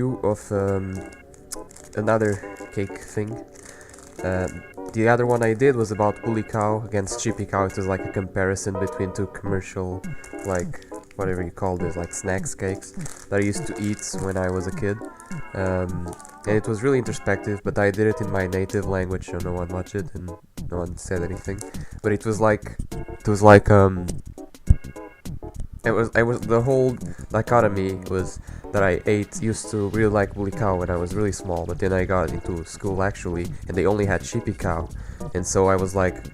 review of another cake thing. The other one I did was about Bully Cow against Chippy Cow. It was like a comparison between two commercial, like, whatever you call this, like snacks cakes that I used to eat when I was a kid. And it was really introspective, but I did it in my native language, so no one watched it and no one said anything. But it was like, the whole dichotomy was that I used to really like Bully Cow when I was really small, but then I got into school actually, and they only had Chippy Cow, and so I was like,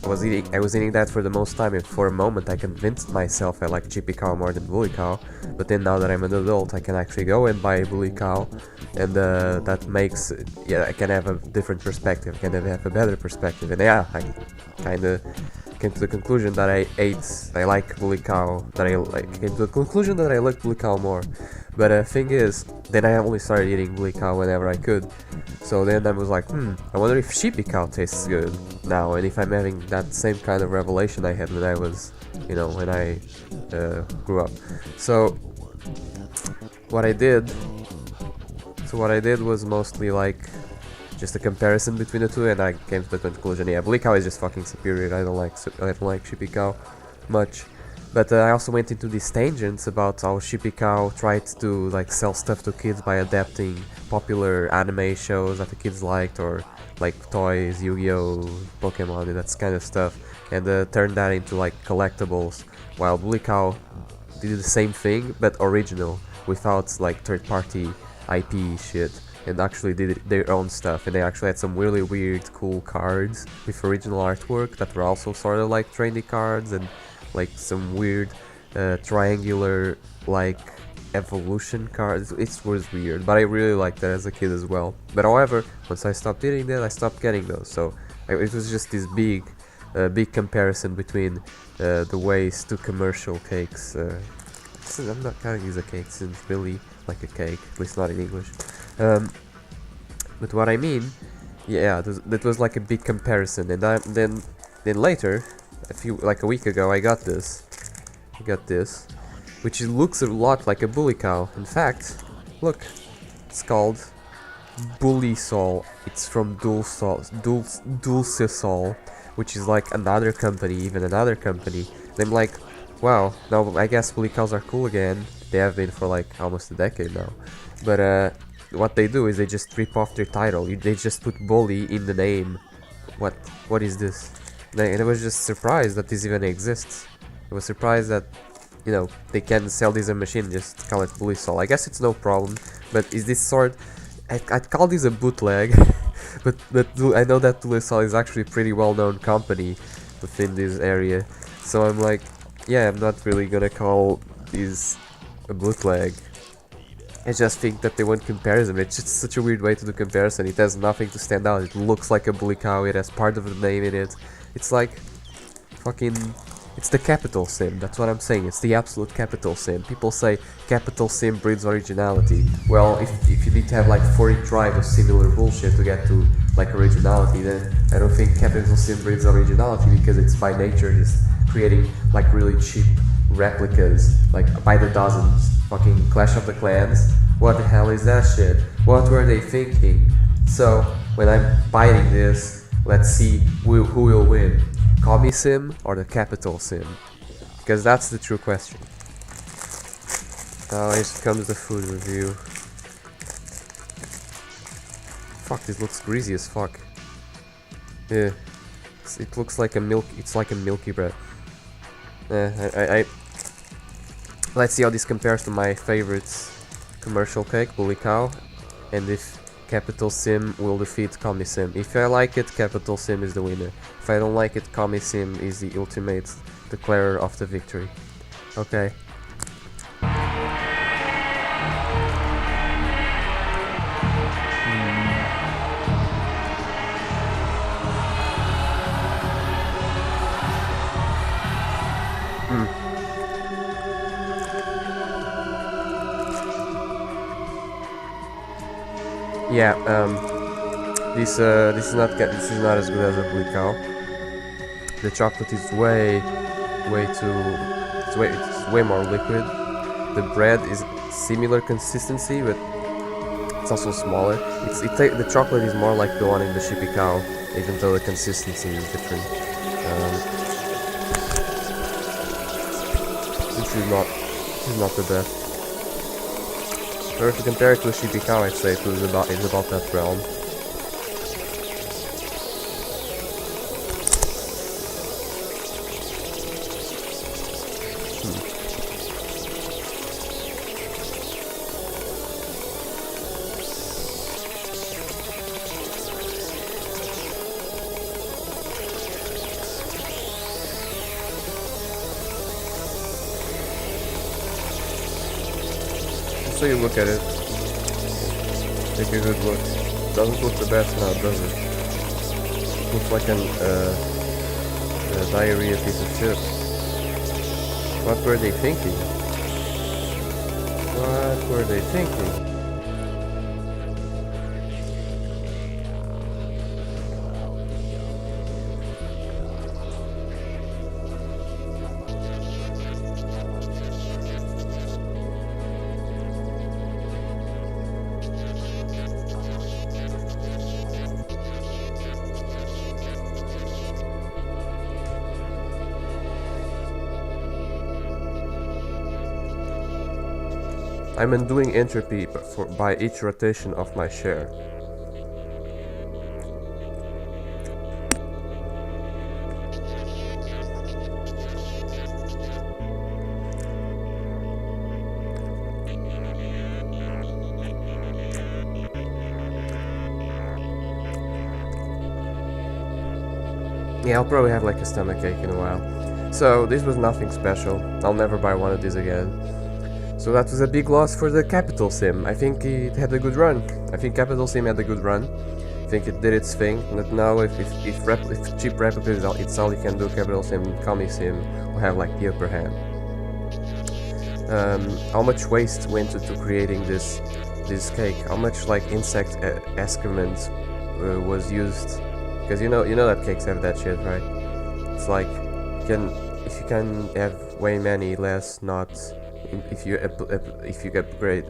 I was eating that for the most time, and for a moment I convinced myself I like Chippy Cow more than Bully Cow, but then now that I'm an adult, I can actually go and buy Bully Cow, and that makes, I can have a different perspective, I can have a better perspective, and yeah, I kinda came to the conclusion that I like Bully Cow, came to the conclusion that I like Bully Cow more. But the thing is, then I only started eating Bully Cow whenever I could. So then I was like, I wonder if Chippy Cow tastes good now, and if I'm having that same kind of revelation I had when I was, when I grew up. So what I did was mostly like just a comparison between the two, and I came to the conclusion, yeah, Bully Cow is just fucking superior. I don't like Chippy Cow much. But I also went into these tangents about how Chippy Cow tried to like sell stuff to kids by adapting popular anime shows that the kids liked, or like toys, Yu-Gi-Oh, Pokemon, and that kind of stuff, and turned that into like collectibles, while Bully Cow did the same thing but original, without like third-party IP shit, and actually did their own stuff, and they actually had some really weird cool cards with original artwork that were also sort of like trendy cards, and like some weird triangular like evolution cards. It was weird, but I really liked that as a kid as well. But however, once I stopped eating that, I stopped getting those, so it was just this big comparison between the ways to commercial cakes. I'm not counting these a cake since really like a cake, at least not in English. But what I mean, that was like a big comparison, and then later, a week ago, I got this, which looks a lot like a Bully Cow. In fact, look, it's called Bollisol. It's from Dulcesol, which is like another company. And I'm like, wow, now I guess Bully Cows are cool again. They have been for like almost a decade now. But what they do is they just rip off their title. They just put Bully in the name. What is this? And I was just surprised that this even exists. I was surprised that, they can sell this in a machine and just call it Bollisol. I guess it's no problem, but is this I'd call this a bootleg, but I know that Bollisol is actually a pretty well-known company within this area, so I'm like, yeah, I'm not really gonna call this a bootleg. I just think that they want comparison. It's just such a weird way to do comparison. It has nothing to stand out. It looks like a Bully Cow, it has part of the name in it. It's like fucking, it's the capital sin, that's what I'm saying, it's the absolute capital sin. People say capital sin breeds originality. Well, if you need to have like 40 drive of similar bullshit to get to like originality, then I don't think capital sin breeds originality, because it's by nature just creating like really cheap replicas, like by the dozens. Fucking Clash of the Clans, what the hell is that shit? What were they thinking? So, when I'm biting this, let's see who will win, Commie Sim or the Capital Sim? Because that's the true question. Here comes the food review. Fuck, this looks greasy as fuck. Yeah, it looks like it's like a milky bread. Let's see how this compares to my favorite commercial cake, Bully Cow, and if Capital Sim will defeat Commie Sim. If I like it, Capital Sim is the winner. If I don't like it, Commie Sim is the ultimate declarer of the victory. Okay. Yeah, this is not as good as a Bully Cow. The chocolate is it's way more liquid. The bread is similar consistency, but It's also smaller. The chocolate is more like the one in the Shippy Cow, even though the consistency is different. This is not the best. Or if you compare it to a Shippy Cow, I'd say it's about that realm. So you look at it, take a good look. Doesn't look the best now, does it? Looks like a diarrhea piece of shit. What were they thinking? What were they thinking? I'm undoing entropy by each rotation of my share. Yeah, I'll probably have like a stomachache in a while. So this was nothing special. I'll never buy one of these again. So that was a big loss for the Capital Sim. I think it had a good run. I think Capital Sim had a good run. I think it did its thing. But now if cheap replicas it's all you can do, Capital Sim and Comic Sim will have like the upper hand. How much waste went into creating this cake? How much like insect excrement was used? Because you know that cakes have that shit, right? It's like if you can have way many less, not if you upgrade